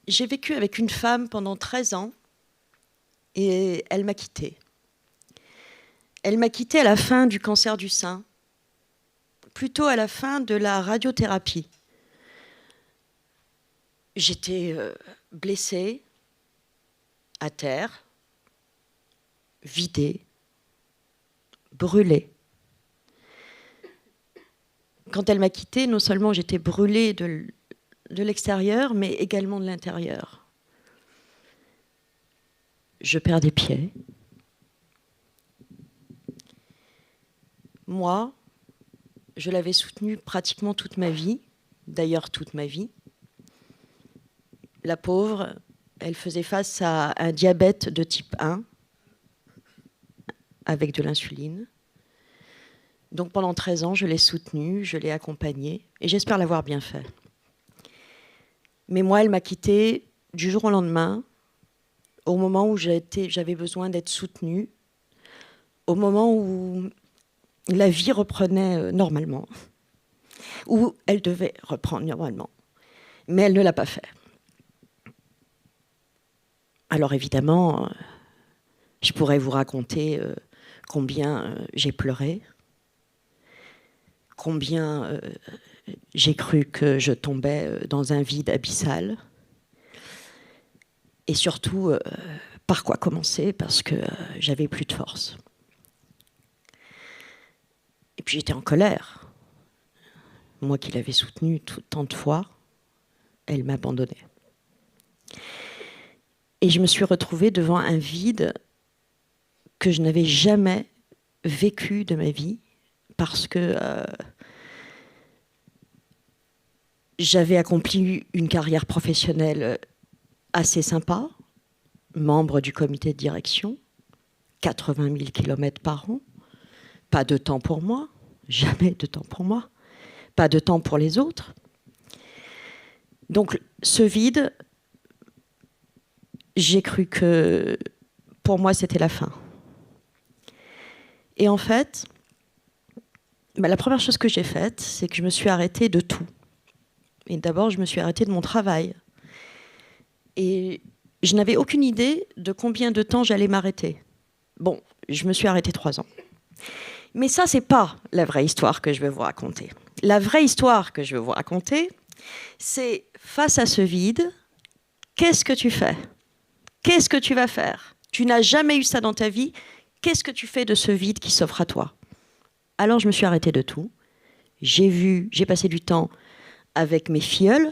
J'ai vécu avec une femme pendant 13 ans et elle m'a quittée. Elle m'a quittée à la fin du cancer du sein, plutôt à la fin de la radiothérapie. J'étais blessée, à terre, vidée, brûlée. Quand elle m'a quittée, non seulement j'étais brûlée de l'extérieur, mais également de l'intérieur. Je perds des pieds. Moi, je l'avais soutenue pratiquement toute ma vie, d'ailleurs toute ma vie. La pauvre, elle faisait face à un diabète de type 1 avec de l'insuline. Donc pendant 13 ans, je l'ai soutenue, je l'ai accompagnée et j'espère l'avoir bien fait. Mais moi, elle m'a quittée du jour au lendemain, au moment où j'avais besoin d'être soutenue, au moment où la vie reprenait normalement, où elle devait reprendre normalement. Mais elle ne l'a pas fait. Alors évidemment, je pourrais vous raconter combien j'ai pleuré, combien j'ai cru que je tombais dans un vide abyssal, et surtout par quoi commencer, parce que j'avais plus de force. Et puis j'étais en colère. Moi qui l'avais soutenue tant de fois, elle m'abandonnait. Et je me suis retrouvée devant un vide que je n'avais jamais vécu de ma vie, parce que j'avais accompli une carrière professionnelle assez sympa, membre du comité de direction, 80 000 km par an, pas de temps pour moi, jamais de temps pour moi, pas de temps pour les autres. Donc ce vide, j'ai cru que pour moi c'était la fin. Et en fait, la première chose que j'ai faite, c'est que je me suis arrêtée de tout. Et d'abord, je me suis arrêtée de mon travail. Et je n'avais aucune idée de combien de temps j'allais m'arrêter. Bon, je me suis arrêtée 3 ans. Mais ça, c'est pas la vraie histoire que je vais vous raconter. La vraie histoire que je vais vous raconter, c'est face à ce vide, qu'est-ce que tu fais? Qu'est-ce que tu vas faire? Tu n'as jamais eu ça dans ta vie. Qu'est-ce que tu fais de ce vide qui s'offre à toi? Alors, je me suis arrêtée de tout. J'ai passé du temps avec mes filleuls,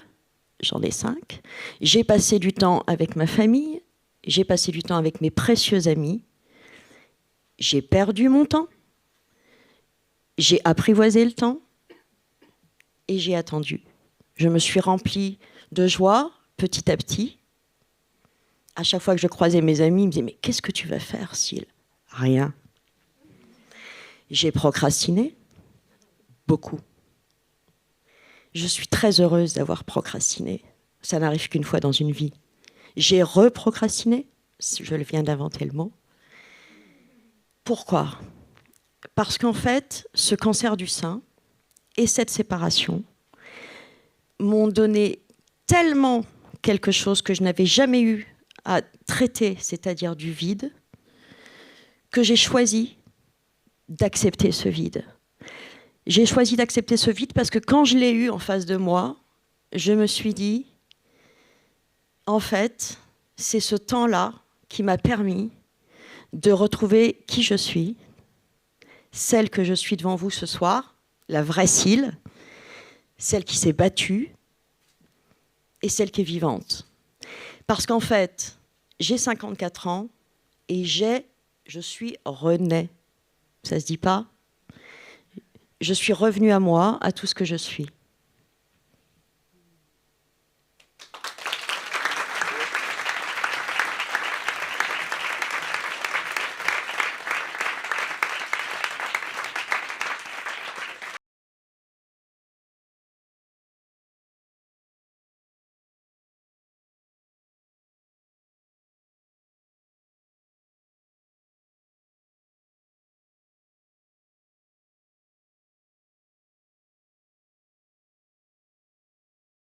j'en ai 5. J'ai passé du temps avec ma famille. J'ai passé du temps avec mes précieux amis. J'ai perdu mon temps. J'ai apprivoisé le temps. Et j'ai attendu. Je me suis remplie de joie petit à petit. À chaque fois que je croisais mes amis, ils me disaient « Mais qu'est-ce que tu vas faire, Syl ?» Rien. J'ai procrastiné. Beaucoup. Je suis très heureuse d'avoir procrastiné. Ça n'arrive qu'une fois dans une vie. J'ai reprocrastiné. Je viens d'inventer le mot. Pourquoi? Parce qu'en fait, ce cancer du sein et cette séparation m'ont donné tellement quelque chose que je n'avais jamais eu à traiter, c'est-à-dire du vide, que j'ai choisi d'accepter ce vide. J'ai choisi d'accepter ce vide parce que quand je l'ai eu en face de moi, je me suis dit, en fait, c'est ce temps-là qui m'a permis de retrouver qui je suis, celle que je suis devant vous ce soir, la vraie Syl, celle qui s'est battue et celle qui est vivante. Parce qu'en fait, j'ai 54 ans et je suis renée. Ça se dit pas? Je suis revenue à moi, à tout ce que je suis.